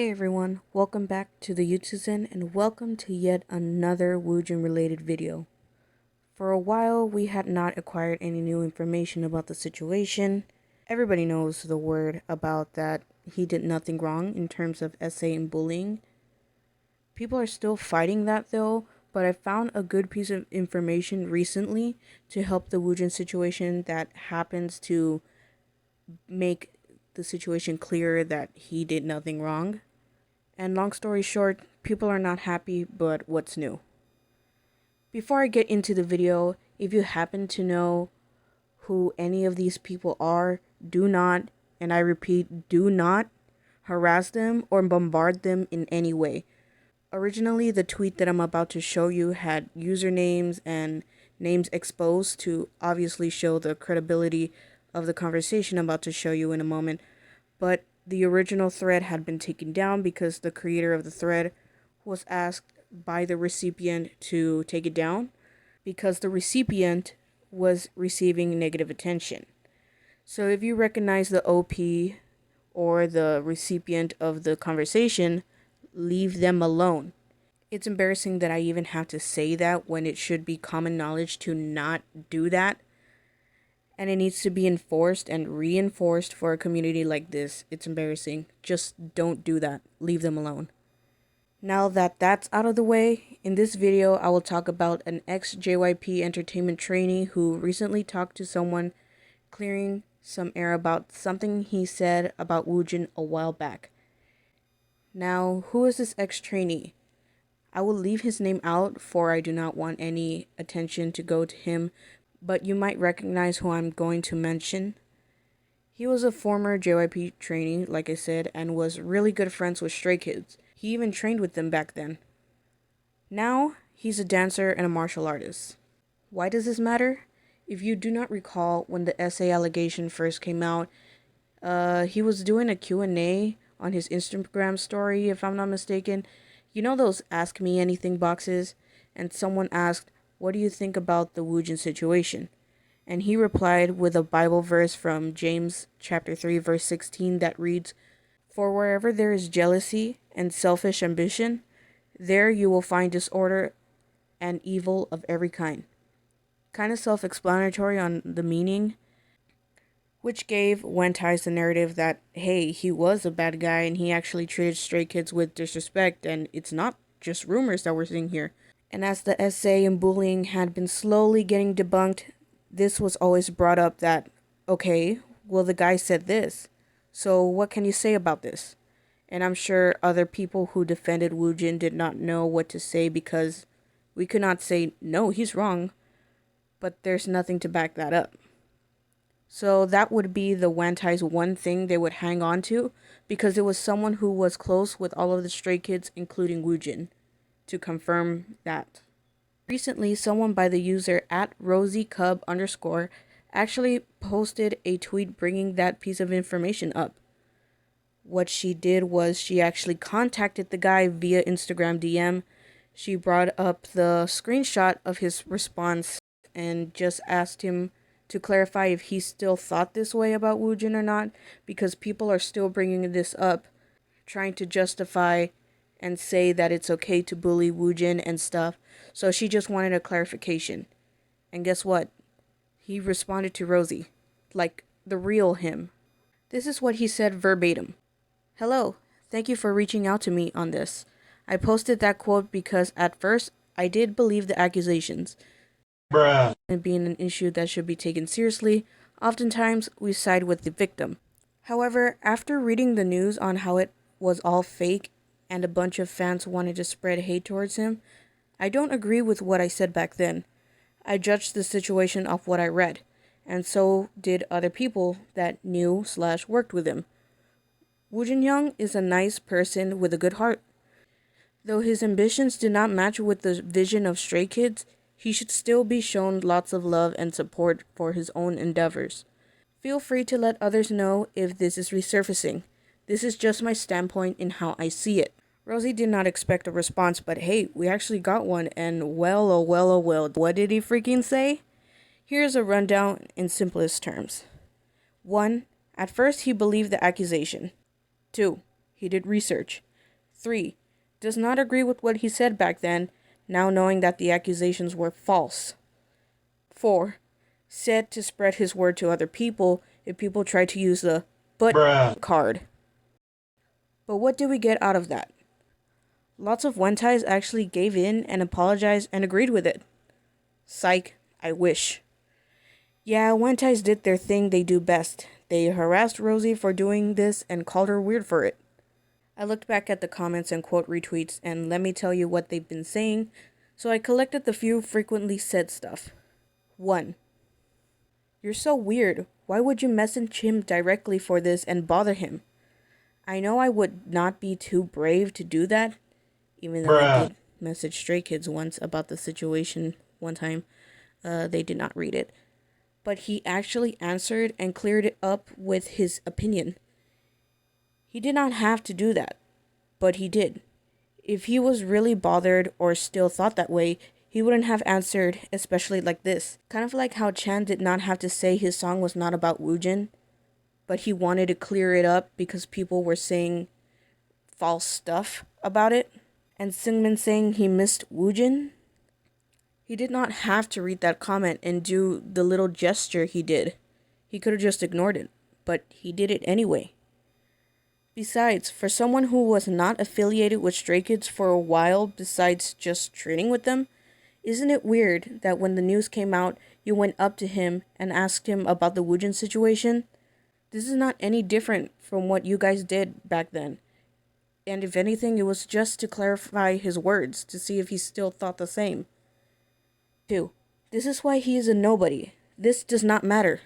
Hey everyone, welcome back to the Youtsuzen and welcome to yet another Woojin related video. For a while we had not acquired any new information about the situation. Everybody knows the word about that he did nothing wrong in terms of essay and bullying. People are still fighting that though, but I found a good piece of information recently to help the Woojin situation that happens to make the situation clearer that he did nothing wrong. And long story short, people are not happy, but what's new? Before I get into the video, if you happen to know who any of these people are, do not, and I repeat, do not harass them or bombard them in any way. Originally, the tweet that I'm about to show you had usernames and names exposed to obviously show the credibility of the conversation I'm about to show you in a moment, but the original thread had been taken down because the creator of the thread was asked by the recipient to take it down because the recipient was receiving negative attention. So if you recognize the OP or the recipient of the conversation, leave them alone. It's embarrassing that I even have to say that when it should be common knowledge to not do that. And it needs to be enforced and reinforced for a community like this. It's embarrassing. Just don't do that. Leave them alone. Now that that's out of the way, in this video I will talk about an ex-JYP Entertainment trainee who recently talked to someone clearing some air about something he said about Woojin a while back. Now, who is this ex-trainee? I will leave his name out for I do not want any attention to go to him, but you might recognize who I'm going to mention. He was a former JYP trainee, like I said, and was really good friends with Stray Kids. He even trained with them back then. Now, he's a dancer and a martial artist. Why does this matter? If you do not recall, when the essay allegation first came out, he was doing a Q&A on his Instagram story, if I'm not mistaken. You know those Ask Me Anything boxes? And someone asked, "What do you think about the Woojin situation?" And he replied with a Bible verse from James chapter 3 verse 16 that reads, "For wherever there is jealousy and selfish ambition, there you will find disorder and evil of every kind." Kind of self-explanatory on the meaning, which gave Wentais the narrative that, hey, he was a bad guy and he actually treated Stray Kids with disrespect, and it's not just rumors that we're seeing here. And as the essay and bullying had been slowly getting debunked, this was always brought up that, okay, well, the guy said this, so what can you say about this? And I'm sure other people who defended Woojin did not know what to say because we could not say, no, he's wrong, but there's nothing to back that up. So that would be the Wantai's one thing they would hang on to, because it was someone who was close with all of the Stray Kids, including Woojin, to confirm that. Recently, someone by the user @RosieCub_ actually posted a tweet bringing that piece of information up. What she did was she actually contacted the guy via Instagram DM. She brought up the screenshot of his response and just asked him to clarify if he still thought this way about Woojin or not, because people are still bringing this up, trying to justify and say that it's okay to bully Woojin and stuff. So she just wanted a clarification. And guess what? He responded to Rosie, like the real him. This is what he said verbatim. "Hello, thank you for reaching out to me on this. I posted that quote because at first I did believe the accusations. Bruh. And being an issue that should be taken seriously, oftentimes we side with the victim. However, after reading the news on how it was all fake and a bunch of fans wanted to spread hate towards him, I don't agree with what I said back then. I judged the situation off what I read, and so did other people that knew/worked with him. Woojin Young is a nice person with a good heart. Though his ambitions do not match with the vision of Stray Kids, he should still be shown lots of love and support for his own endeavors. Feel free to let others know if this is resurfacing. This is just my standpoint in how I see it." Rosie did not expect a response, but hey, we actually got one, and well, oh well, oh well. What did he freaking say? Here's a rundown in simplest terms. 1. At first he believed the accusation. 2. He did research. 3. Does not agree with what he said back then, now knowing that the accusations were false. 4. Said to spread his word to other people if people tried to use the but card. But what did we get out of that? Lots of Wentais actually gave in and apologized and agreed with it. Psych, I wish. Yeah, Wentais did their thing they do best. They harassed Rosie for doing this and called her weird for it. I looked back at the comments and quote retweets, and let me tell you what they've been saying, so I collected the few frequently said stuff. 1. You're so weird. Why would you message him directly for this and bother him? I know I would not be too brave to do that, even though I did message Stray Kids once about the situation one time. They did not read it. But he actually answered and cleared it up with his opinion. He did not have to do that, but he did. If he was really bothered or still thought that way, he wouldn't have answered, especially like this. Kind of like how Chan did not have to say his song was not about Woojin, but he wanted to clear it up because people were saying false stuff about it. And Seungmin saying he missed Woojin. He did not have to read that comment and do the little gesture he did. He could have just ignored it, but he did it anyway. Besides, for someone who was not affiliated with Stray Kids for a while besides just training with them, isn't it weird that when the news came out, you went up to him and asked him about the Woojin situation? This is not any different from what you guys did back then. And if anything, it was just to clarify his words, to see if he still thought the same. 2. This is why he is a nobody. This does not matter.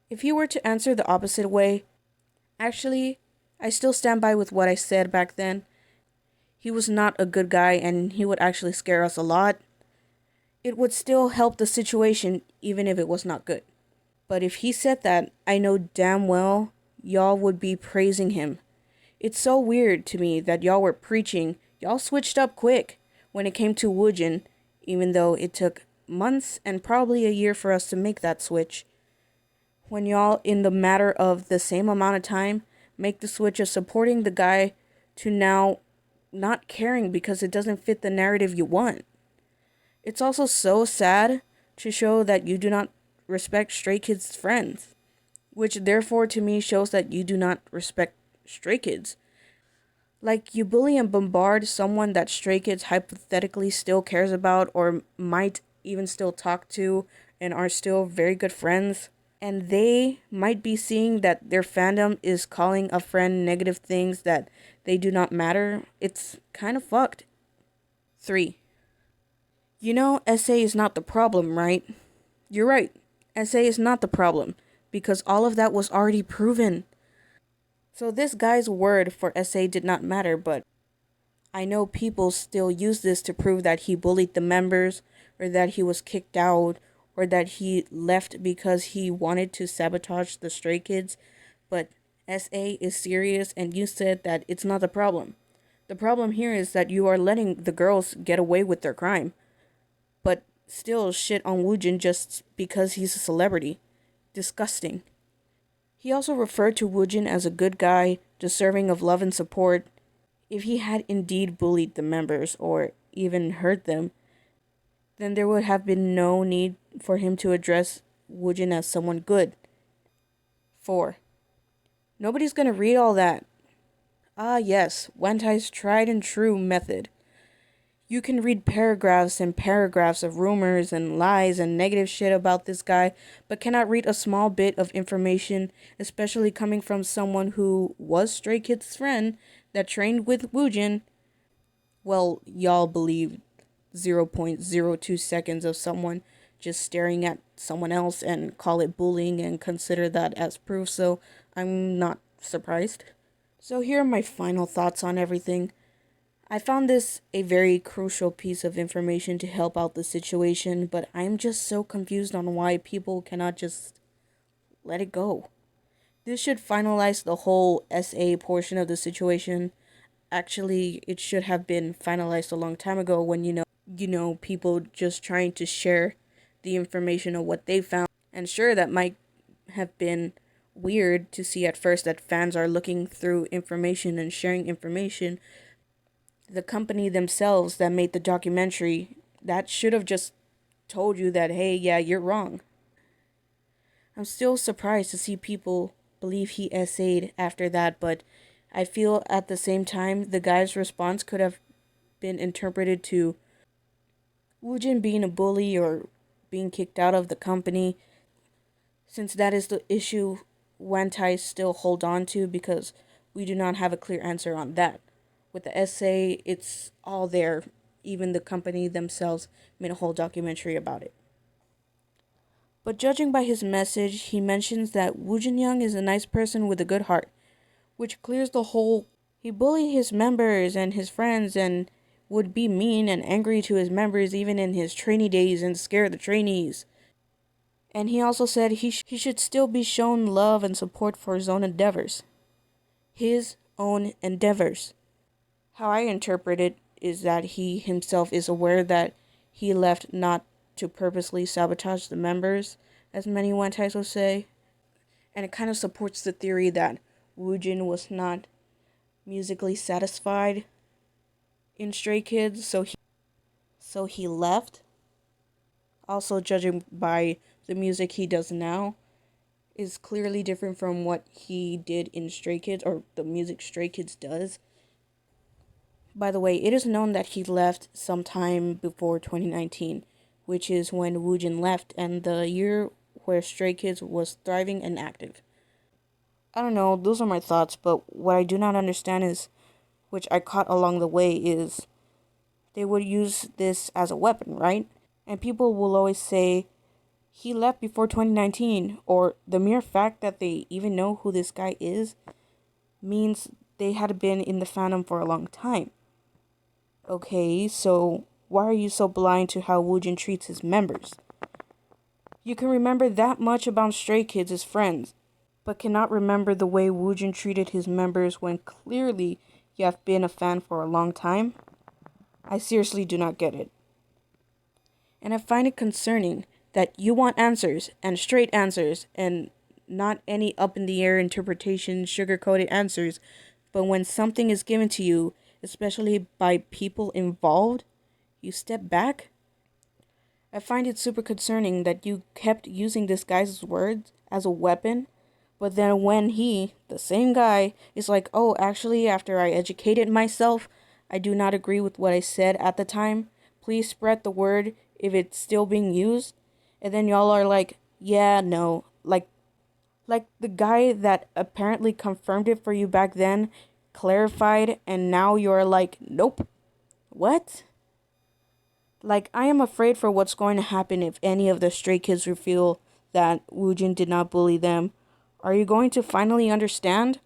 If he were to answer the opposite way, actually, I still stand by with what I said back then. He was not a good guy and he would actually scare us a lot. It would still help the situation even if it was not good. But if he said that, I know damn well y'all would be praising him. It's so weird to me that y'all were preaching. Y'all switched up quick when it came to Woojin, even though it took months and probably a year for us to make that switch. When y'all, in the matter of the same amount of time, make the switch of supporting the guy to now not caring because it doesn't fit the narrative you want. It's also so sad to show that you do not respect Stray Kids' friends, which therefore to me shows that you do not respect Stray Kids. Like, you bully and bombard someone that Stray Kids hypothetically still cares about or might even still talk to and are still very good friends. And they might be seeing that their fandom is calling a friend negative things that they do not matter. It's kind of fucked. 3. You know, SA is not the problem, right? You're right. SA is not the problem, because all of that was already proven. So this guy's word for SA did not matter, but I know people still use this to prove that he bullied the members, or that he was kicked out, or that he left because he wanted to sabotage the Stray Kids, but SA is serious and you said that it's not the problem. The problem here is that you are letting the girls get away with their crime, but still shit on Woojin just because he's a celebrity. Disgusting. He also referred to Woojin as a good guy, deserving of love and support. If he had indeed bullied the members or even hurt them, then there would have been no need for him to address Woojin as someone good. 4. Nobody's gonna read all that. Ah yes, Wantai's tried and true method. You can read paragraphs and paragraphs of rumors and lies and negative shit about this guy, but cannot read a small bit of information, especially coming from someone who was Stray Kids' friend that trained with Woojin. Well, y'all believe 0.02 seconds of someone just staring at someone else and call it bullying and consider that as proof, so I'm not surprised. So here are my final thoughts on everything. I found this a very crucial piece of information to help out the situation, but I'm just so confused on why people cannot just let it go. This should finalize the whole SA portion of the situation. Actually, it should have been finalized a long time ago when, people just trying to share the information of what they found. And sure, that might have been weird to see at first that fans are looking through information and sharing information. The company themselves that made the documentary, that should have just told you that, hey, yeah, you're wrong. I'm still surprised to see people believe he essayed after that, but I feel at the same time the guy's response could have been interpreted to Woojin being a bully or being kicked out of the company, since that is the issue Wantai still hold on to because we do not have a clear answer on that. With the essay, it's all there. Even the company themselves made a whole documentary about it. But judging by his message, he mentions that Woojin Young is a nice person with a good heart, which clears the whole. He bullied his members and his friends and would be mean and angry to his members even in his trainee days and scare the trainees. And he also said he should still be shown love and support for his own endeavors. His own endeavors. How I interpret it is that he himself is aware that he left not to purposely sabotage the members, as many Wantais will say. And it kind of supports the theory that Woojin was not musically satisfied in Stray Kids, so he left. Also, judging by the music he does now, is clearly different from what he did in Stray Kids, or the music Stray Kids does. By the way, it is known that he left sometime before 2019, which is when Woojin left, and the year where Stray Kids was thriving and active. I don't know, those are my thoughts, but what I do not understand is, which I caught along the way, is they would use this as a weapon, right? And people will always say, he left before 2019, or the mere fact that they even know who this guy is means they had been in the fandom for a long time. Okay, so why are you so blind to how Woojin treats his members? You can remember that much about Stray Kids as friends, but cannot remember the way Woojin treated his members when clearly you have been a fan for a long time? I seriously do not get it. And I find it concerning that you want answers, and straight answers, and not any up-in-the-air interpretation, sugar-coated answers, but when something is given to you, especially by people involved, you step back? I find it super concerning that you kept using this guy's words as a weapon, but then when he, the same guy, is like, oh, actually, after I educated myself, I do not agree with what I said at the time. Please spread the word if it's still being used. And then y'all are like, yeah, no. Like the guy that apparently confirmed it for you back then, clarified, and now you're like, nope. What? Like, I am afraid for what's going to happen if any of the Stray Kids reveal that Woojin did not bully them. Are you going to finally understand?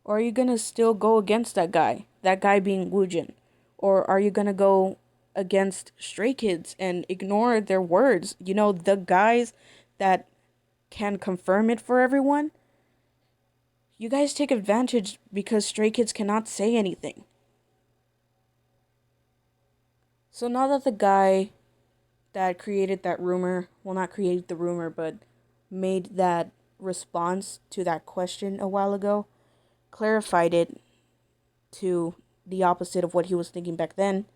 Or are you going to still go against that guy being Woojin? Or are you going to go against Stray Kids and ignore their words? You know, the guys that can confirm it for everyone? You guys take advantage because Stray Kids cannot say anything. So now that the guy that created that rumor, well, not created the rumor, but made that response to that question a while ago, clarified it to the opposite of what he was thinking back then.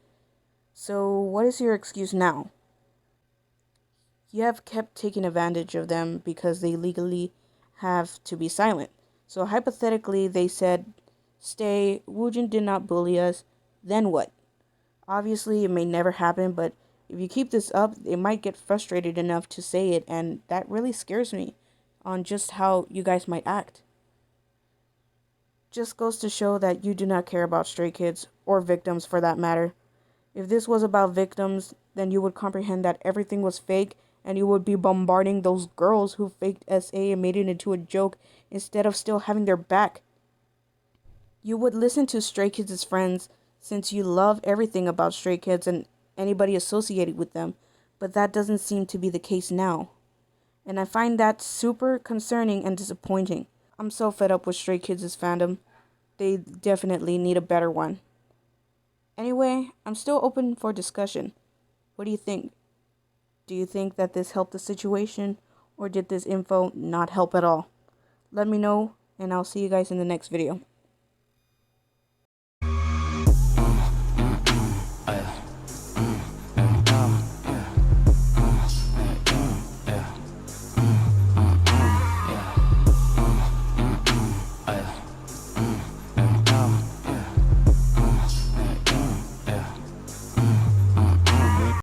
So, what is your excuse now? You have kept taking advantage of them because they legally have to be silent. So, hypothetically, they said, stay, Woojin did not bully us, then what? Obviously, it may never happen, but if you keep this up, it might get frustrated enough to say it, and that really scares me on just how you guys might act. Just goes to show that you do not care about Stray Kids, or victims for that matter. If this was about victims, then you would comprehend that everything was fake, and you would be bombarding those girls who faked SA and made it into a joke instead of still having their back. You would listen to Stray Kids' friends, since you love everything about Stray Kids and anybody associated with them, but that doesn't seem to be the case now. And I find that super concerning and disappointing. I'm so fed up with Stray Kids' fandom. They definitely need a better one. Anyway, I'm still open for discussion. What do you think? Do you think that this helped the situation, or did this info not help at all? Let me know, and I'll see you guys in the next video.